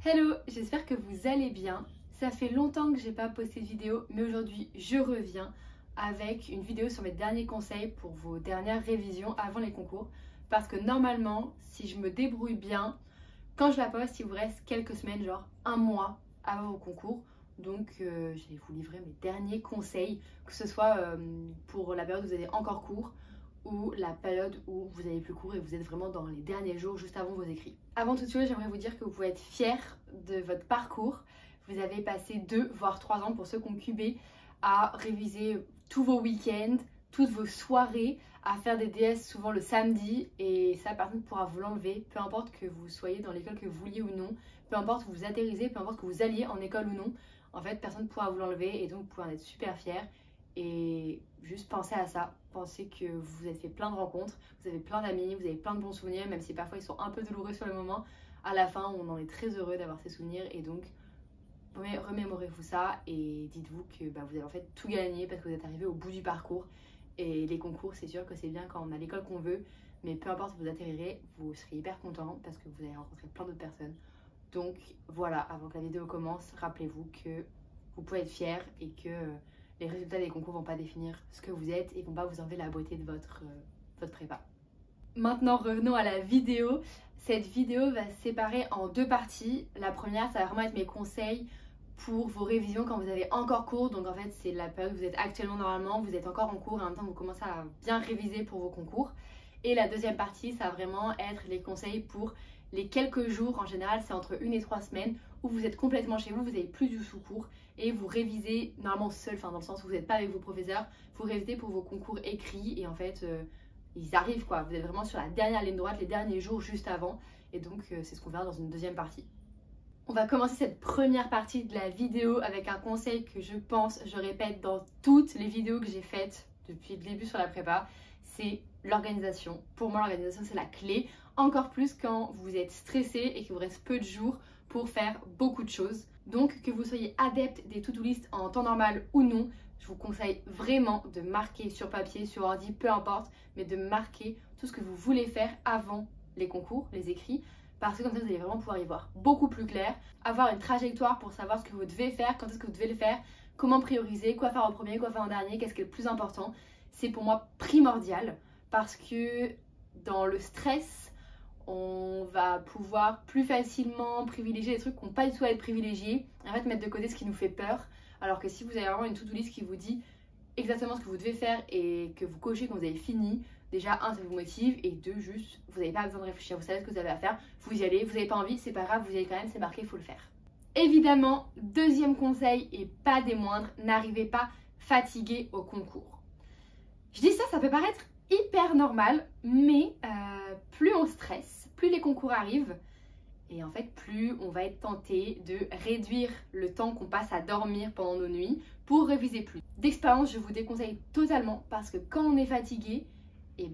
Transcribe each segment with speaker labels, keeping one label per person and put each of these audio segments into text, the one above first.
Speaker 1: Hello, j'espère que vous allez bien. Ça fait longtemps que j'ai pas posté de vidéo, mais aujourd'hui je reviens avec une vidéo sur mes derniers conseils pour vos dernières révisions avant les concours. Parce que normalement, si je me débrouille bien, quand je la poste, il vous reste quelques semaines, genre un mois avant vos concours. Donc je vais vous livrer mes derniers conseils, que ce soit pour la période où vous avez encore cours ou la période où vous avez plus cours et vous êtes vraiment dans les derniers jours juste avant vos écrits. Avant toute chose, j'aimerais vous dire que vous pouvez être fiers de votre parcours. Vous avez passé 2 voire 3 ans pour ceux qui ont cubé à réviser tous vos week-ends, toutes vos soirées, à faire des DS souvent le samedi, et ça personne ne pourra vous l'enlever, peu importe que vous soyez dans l'école que vous vouliez ou non, peu importe que vous atterrissez, peu importe que vous alliez en école ou non, en fait personne ne pourra vous l'enlever et donc vous pouvez en être super fiers. Et juste pensez à ça, pensez que vous avez fait plein de rencontres, vous avez plein d'amis, vous avez plein de bons souvenirs, même si parfois ils sont un peu douloureux sur le moment. À la fin, on en est très heureux d'avoir ces souvenirs et donc remémorez-vous ça et dites-vous que vous avez en fait tout gagné parce que vous êtes arrivé au bout du parcours. Et les concours, c'est sûr que c'est bien quand on a l'école qu'on veut, mais peu importe où vous atterrirez, vous serez hyper content parce que vous allez rencontrer plein d'autres personnes. Donc voilà, avant que la vidéo commence, rappelez-vous que vous pouvez être fiers et que les résultats des concours vont pas définir ce que vous êtes et vont pas vous enlever la beauté de votre prépa. Maintenant, revenons à la vidéo. Cette vidéo va se séparer en 2 parties. La première, ça va vraiment être mes conseils pour vos révisions quand vous avez encore cours. Donc en fait, c'est la période où vous êtes actuellement normalement, vous êtes encore en cours et en même temps vous commencez à bien réviser pour vos concours. Et la deuxième partie, ça va vraiment être les conseils pour les quelques jours, en général c'est entre 1 et 3 semaines, où vous êtes complètement chez vous, vous n'avez plus du sous-cours et vous révisez normalement seul, enfin dans le sens où vous n'êtes pas avec vos professeurs, vous révisez pour vos concours écrits et en fait ils arrivent quoi, vous êtes vraiment sur la dernière ligne droite, les derniers jours juste avant, et donc c'est ce qu'on verra dans une deuxième partie. On va commencer cette première partie de la vidéo avec un conseil que je pense, je répète dans toutes les vidéos que j'ai faites depuis le début sur la prépa, c'est l'organisation. Pour moi, l'organisation c'est la clé, encore plus quand vous êtes stressé et qu'il vous reste peu de jours pour faire beaucoup de choses. Donc que vous soyez adepte des to-do list en temps normal ou non, je vous conseille vraiment de marquer sur papier, sur ordi, peu importe, mais de marquer tout ce que vous voulez faire avant les concours, les écrits, parce que comme ça vous allez vraiment pouvoir y voir beaucoup plus clair, avoir une trajectoire pour savoir ce que vous devez faire, quand est-ce que vous devez le faire, comment prioriser, quoi faire en premier, quoi faire en dernier, qu'est-ce qui est le plus important. C'est pour moi primordial parce que dans le stress, on va pouvoir plus facilement privilégier les trucs qui n'ont pas du tout à être privilégiés, en fait mettre de côté ce qui nous fait peur, alors que si vous avez vraiment une to-do list qui vous dit exactement ce que vous devez faire et que vous cochez quand vous avez fini, déjà, 1, ça vous motive, et 2, juste, vous n'avez pas besoin de réfléchir, vous savez ce que vous avez à faire, vous y allez, vous n'avez pas envie, c'est pas grave, vous y allez quand même, c'est marqué, il faut le faire. Évidemment, deuxième conseil, et pas des moindres, n'arrivez pas fatigué au concours. Je dis ça, ça peut paraître hyper normal, mais plus on stresse, plus les concours arrivent, et en fait, plus on va être tenté de réduire le temps qu'on passe à dormir pendant nos nuits pour réviser plus. D'expérience, je vous déconseille totalement parce que quand on est fatigué, et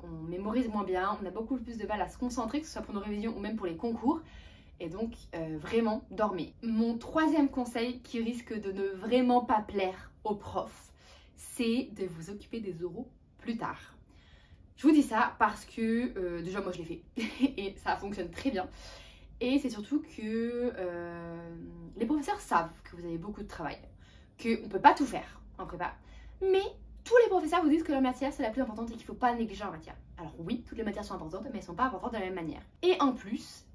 Speaker 1: on mémorise moins bien, on a beaucoup plus de mal à se concentrer, que ce soit pour nos révisions ou même pour les concours. Et donc, vraiment, dormez. Mon troisième conseil qui risque de ne vraiment pas plaire aux profs, c'est de vous occuper des oraux plus tard. Je vous dis ça parce que déjà moi je l'ai fait et ça fonctionne très bien. Et c'est surtout que les professeurs savent que vous avez beaucoup de travail, qu'on ne peut pas tout faire en prépa, mais tous les professeurs vous disent que leur matière c'est la plus importante et qu'il ne faut pas négliger leur matière. Alors oui, toutes les matières sont importantes, mais elles ne sont pas importantes de la même manière. Et en plus,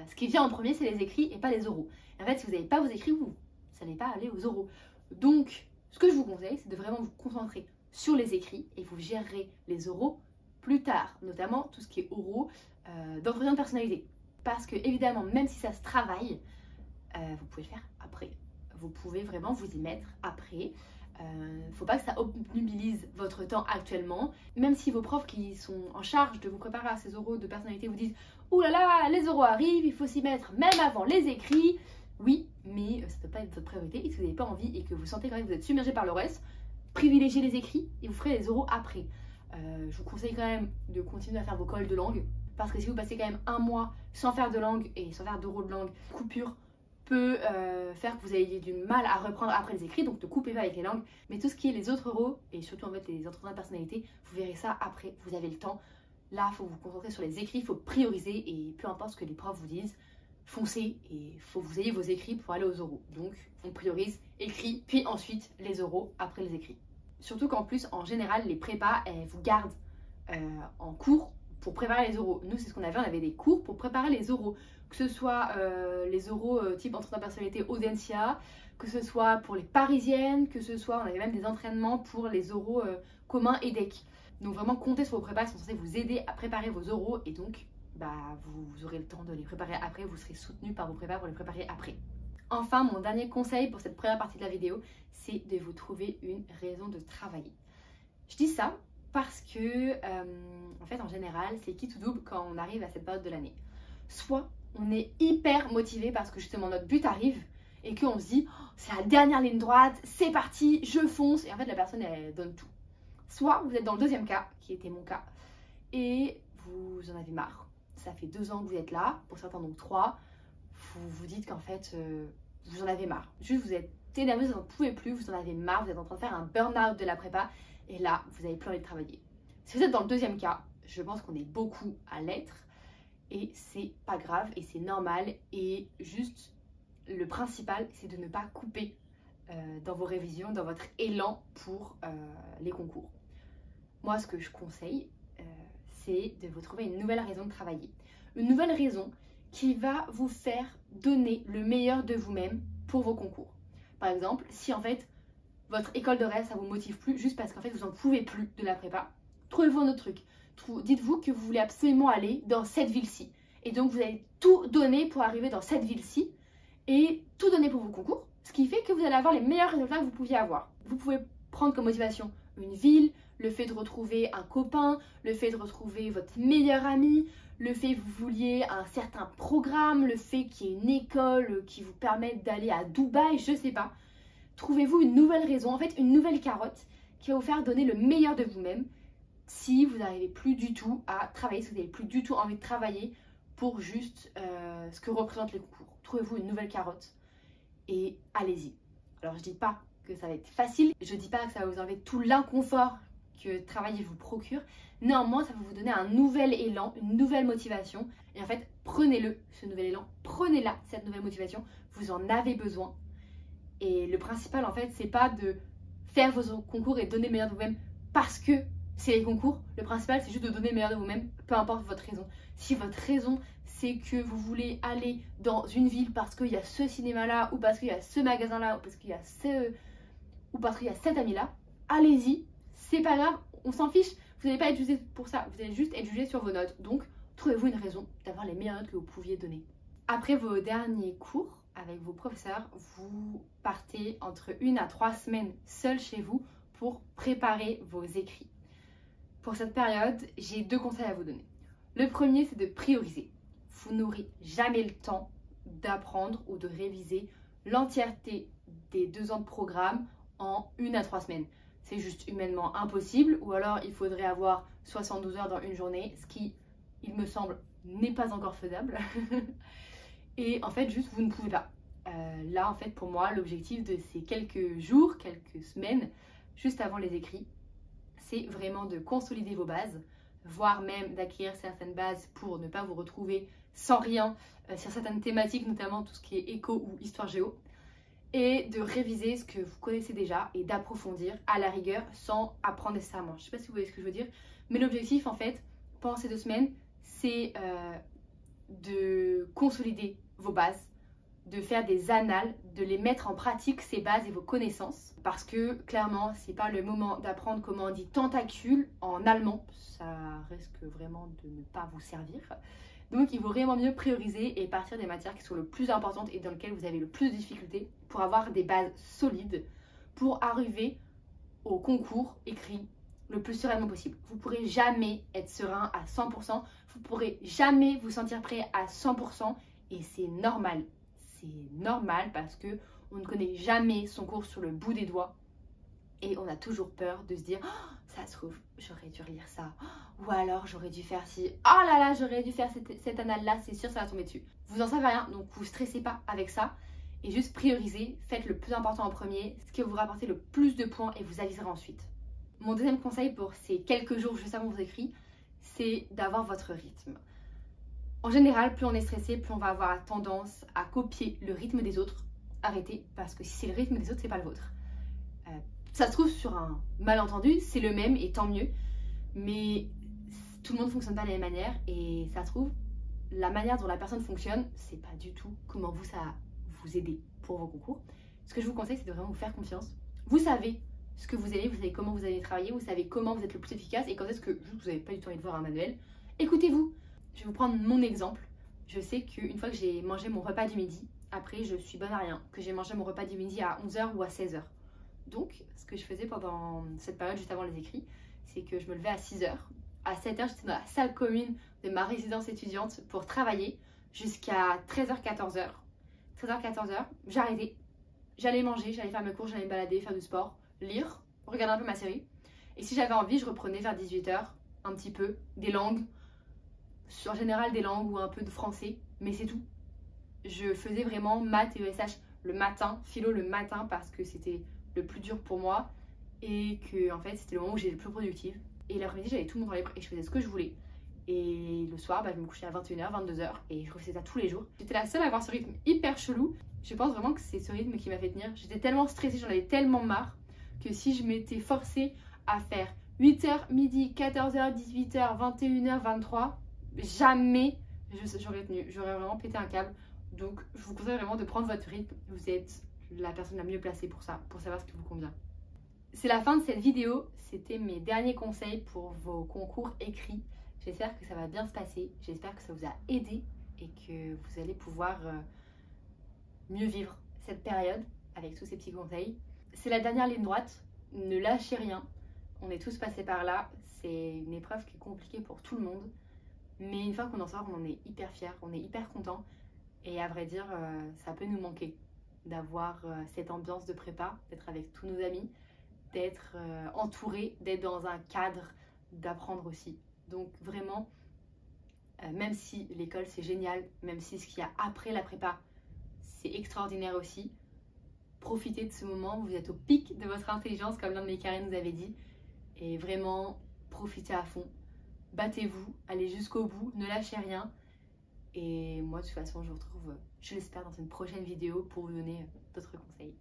Speaker 1: ce qui vient en premier c'est les écrits et pas les oraux. Et en fait, si vous n'avez pas vos écrits, vous n'allez pas aller aux oraux. Donc, ce que je vous conseille, c'est de vraiment vous concentrer sur les écrits et vous gérerez les oraux plus tard, notamment tout ce qui est oraux d'entretien de personnalité. Parce que évidemment, même si ça se travaille, vous pouvez le faire après. Vous pouvez vraiment vous y mettre après. Faut pas que ça obnubilise votre temps actuellement. Même si vos profs qui sont en charge de vous préparer à ces oraux de personnalité vous disent « Ouh là là, les oraux arrivent, il faut s'y mettre même avant les écrits », oui, mais ça ne peut pas être votre priorité. Et si vous n'avez pas envie et que vous sentez quand même que vous êtes submergé par le reste, privilégiez les écrits et vous ferez les oraux après. Je vous conseille quand même de continuer à faire vos cols de langue parce que si vous passez quand même un mois sans faire de langue et sans faire d'oraux de langue, coupure peut faire que vous ayez du mal à reprendre après les écrits, donc ne coupez pas avec les langues, mais tout ce qui est les autres oraux et surtout en fait les entretiens de personnalité, vous verrez ça après, vous avez le temps. Là, il faut vous concentrer sur les écrits, il faut prioriser et peu importe ce que les profs vous disent, foncez et il faut que vous ayez vos écrits pour aller aux oraux. Donc on priorise écrits, puis ensuite les oraux après les écrits. Surtout qu'en plus, en général, les prépas, elles vous gardent en cours pour préparer les oraux. Nous, c'est ce qu'on avait, on avait des cours pour préparer les oraux. Que ce soit les oraux type entretien de personnalité Audencia, que ce soit pour les parisiennes, que ce soit, on avait même des entraînements pour les oraux communs EDEC. Donc vraiment, comptez sur vos prépas, ils sont censés vous aider à préparer vos oraux et donc vous aurez le temps de les préparer après, vous serez soutenu par vos prépas pour les préparer après. Enfin, mon dernier conseil pour cette première partie de la vidéo, c'est de vous trouver une raison de travailler. Je dis ça parce que, en fait, en général, c'est qui tout double quand on arrive à cette période de l'année. Soit on est hyper motivé parce que justement notre but arrive et qu'on se dit oh, c'est la dernière ligne droite, c'est parti, je fonce. Et en fait, la personne, elle donne tout. Soit vous êtes dans le deuxième cas, qui était mon cas, et vous en avez marre. Ça fait 2 ans que vous êtes là, pour certains donc 3. Vous vous dites qu'en fait, vous en avez marre. Juste, vous êtes énervé, vous n'en pouvez plus, vous en avez marre, vous êtes en train de faire un burn-out de la prépa, et là, vous n'avez plus envie de travailler. Si vous êtes dans le deuxième cas, je pense qu'on est beaucoup à l'être, et c'est pas grave, et c'est normal, et juste, le principal, c'est de ne pas couper dans vos révisions, dans votre élan pour les concours. Moi, ce que je conseille, c'est de vous trouver une nouvelle raison de travailler. Une nouvelle raison qui va vous faire donner le meilleur de vous-même pour vos concours. Par exemple, si en fait, votre école de rêve, ça vous motive plus, juste parce qu'en fait, vous n'en pouvez plus de la prépa, trouvez-vous un autre truc. Dites-vous que vous voulez absolument aller dans cette ville-ci. Et donc, vous allez tout donner pour arriver dans cette ville-ci et tout donner pour vos concours. Ce qui fait que vous allez avoir les meilleurs résultats que vous pouviez avoir. Vous pouvez prendre comme motivation une ville, le fait de retrouver un copain, le fait de retrouver votre meilleur ami, le fait que vous vouliez un certain programme, le fait qu'il y ait une école qui vous permette d'aller à Dubaï, je sais pas. Trouvez-vous une nouvelle raison, en fait une nouvelle carotte qui va vous faire donner le meilleur de vous-même si vous n'arrivez plus du tout à travailler, si vous n'avez plus du tout envie de travailler pour juste ce que représentent les concours. Trouvez-vous une nouvelle carotte et allez-y. Alors je dis pas que ça va être facile, je dis pas que ça va vous enlever tout l'inconfort que travailler vous procure. Néanmoins, ça va vous donner un nouvel élan, une nouvelle motivation. Et en fait, prenez-le, ce nouvel élan, prenez-la, cette nouvelle motivation. Vous en avez besoin. Et le principal, en fait, c'est pas de faire vos concours et donner le meilleur de vous-même parce que c'est les concours. Le principal, c'est juste de donner le meilleur de vous-même, peu importe votre raison. Si votre raison, c'est que vous voulez aller dans une ville parce qu'il y a ce cinéma-là, ou parce qu'il y a ce magasin-là, ou parce qu'il y a ou parce qu'il y a cet ami-là, allez-y. C'est pas grave, on s'en fiche, vous n'allez pas être jugé pour ça, vous allez juste être jugé sur vos notes. Donc, trouvez-vous une raison d'avoir les meilleures notes que vous pouviez donner. Après vos derniers cours avec vos professeurs, vous partez entre 1 à 3 semaines seul chez vous pour préparer vos écrits. Pour cette période, j'ai 2 conseils à vous donner. Le premier, c'est de prioriser. Vous n'aurez jamais le temps d'apprendre ou de réviser l'entièreté des 2 ans de programme en 1 à 3 semaines. C'est juste humainement impossible, ou alors il faudrait avoir 72 heures dans une journée, ce qui, il me semble, n'est pas encore faisable. Et en fait, juste, vous ne pouvez pas. Là, en fait, pour moi, l'objectif de ces quelques jours, quelques semaines, juste avant les écrits, c'est vraiment de consolider vos bases, voire même d'acquérir certaines bases pour ne pas vous retrouver sans rien sur certaines thématiques, notamment tout ce qui est éco ou histoire géo, et de réviser ce que vous connaissez déjà et d'approfondir à la rigueur sans apprendre nécessairement. Je ne sais pas si vous voyez ce que je veux dire, mais l'objectif en fait, pendant ces 2 semaines, c'est de consolider vos bases, de faire des annales, de les mettre en pratique, ces bases et vos connaissances. Parce que clairement, c'est pas le moment d'apprendre comment on dit tentacule en allemand. Ça risque vraiment de ne pas vous servir. Donc il vaut vraiment mieux prioriser et partir des matières qui sont le plus importantes et dans lesquelles vous avez le plus de difficultés pour avoir des bases solides pour arriver au concours écrit le plus sereinement possible. Vous ne pourrez jamais être serein à 100%, vous ne pourrez jamais vous sentir prêt à 100% et c'est normal. C'est normal parce que on ne connaît jamais son cours sur le bout des doigts et on a toujours peur de se dire oh, ça se trouve, j'aurais dû relire ça. Ou alors j'aurais dû faire ci. Oh là là, j'aurais dû faire cette annale-là, c'est sûr, ça va tomber dessus. Vous en savez rien, donc vous stressez pas avec ça. Et juste priorisez, faites le plus important en premier, ce qui va vous rapporter le plus de points et vous aviserez ensuite. Mon deuxième conseil pour ces quelques jours juste avant vos écrits, c'est d'avoir votre rythme. En général, plus on est stressé, plus on va avoir tendance à copier le rythme des autres. Arrêtez, parce que si c'est le rythme des autres, c'est pas le vôtre. Ça se trouve sur un malentendu, c'est le même et tant mieux. Mais tout le monde ne fonctionne pas de la même manière et ça se trouve, la manière dont la personne fonctionne, c'est pas du tout comment vous, ça va vous aider pour vos concours. Ce que je vous conseille, c'est de vraiment vous faire confiance. Vous savez ce que vous aimez, vous savez comment vous allez travailler, vous savez comment vous êtes le plus efficace et quand est-ce que vous n'avez pas du tout envie de voir un manuel. Écoutez-vous. Je vais vous prendre mon exemple. Je sais qu'une fois que j'ai mangé mon repas du midi, après je suis bonne à rien, que j'ai mangé mon repas du midi à 11 h ou à 16 h. Donc, ce que je faisais pendant cette période juste avant les écrits, c'est que je me levais à 6 h. À 7 h, j'étais dans la salle commune de ma résidence étudiante pour travailler jusqu'à 13 h, 14 h. 13 h, 14 h, j'arrêtais. J'allais manger, j'allais faire mes cours, j'allais me balader, faire du sport, lire, regarder un peu ma série. Et si j'avais envie, je reprenais vers 18 h, un petit peu, des langues, en général des langues ou un peu de français, mais c'est tout. Je faisais vraiment maths et ESH le matin, philo le matin parce que c'était le plus dur pour moi et que en fait c'était le moment où j'étais le plus productive. Et l'après-midi j'avais tout mon temps libre et je faisais ce que je voulais. Et le soir je me couchais à 21 h, 22 h et je refaisais ça tous les jours. J'étais la seule à avoir ce rythme hyper chelou. Je pense vraiment que c'est ce rythme qui m'a fait tenir. J'étais tellement stressée, j'en avais tellement marre que si je m'étais forcée à faire 8 h, midi, 14 h, 18 h, 21 h, 23, jamais j'aurais tenu. J'aurais vraiment pété un câble. Donc je vous conseille vraiment de prendre votre rythme. Vous êtes la personne la mieux placée pour ça, pour savoir ce qui vous convient. C'est la fin de cette vidéo. C'était mes derniers conseils pour vos concours écrits. J'espère que ça va bien se passer. J'espère que ça vous a aidé et que vous allez pouvoir mieux vivre cette période avec tous ces petits conseils. C'est la dernière ligne droite. Ne lâchez rien. On est tous passés par là. C'est une épreuve qui est compliquée pour tout le monde. Mais une fois qu'on en sort, on en est hyper fiers, on est hyper content. Et à vrai dire, ça peut nous manquer d'avoir cette ambiance de prépa, d'être avec tous nos amis, d'être entouré, d'être dans un cadre, d'apprendre aussi. Donc vraiment, même si l'école c'est génial, même si ce qu'il y a après la prépa c'est extraordinaire aussi, profitez de ce moment, vous êtes au pic de votre intelligence comme l'un de mes carrés nous avait dit. Et vraiment, profitez à fond. Battez-vous, allez jusqu'au bout, ne lâchez rien. Et moi, de toute façon, je vous retrouve, je l'espère, dans une prochaine vidéo pour vous donner d'autres conseils.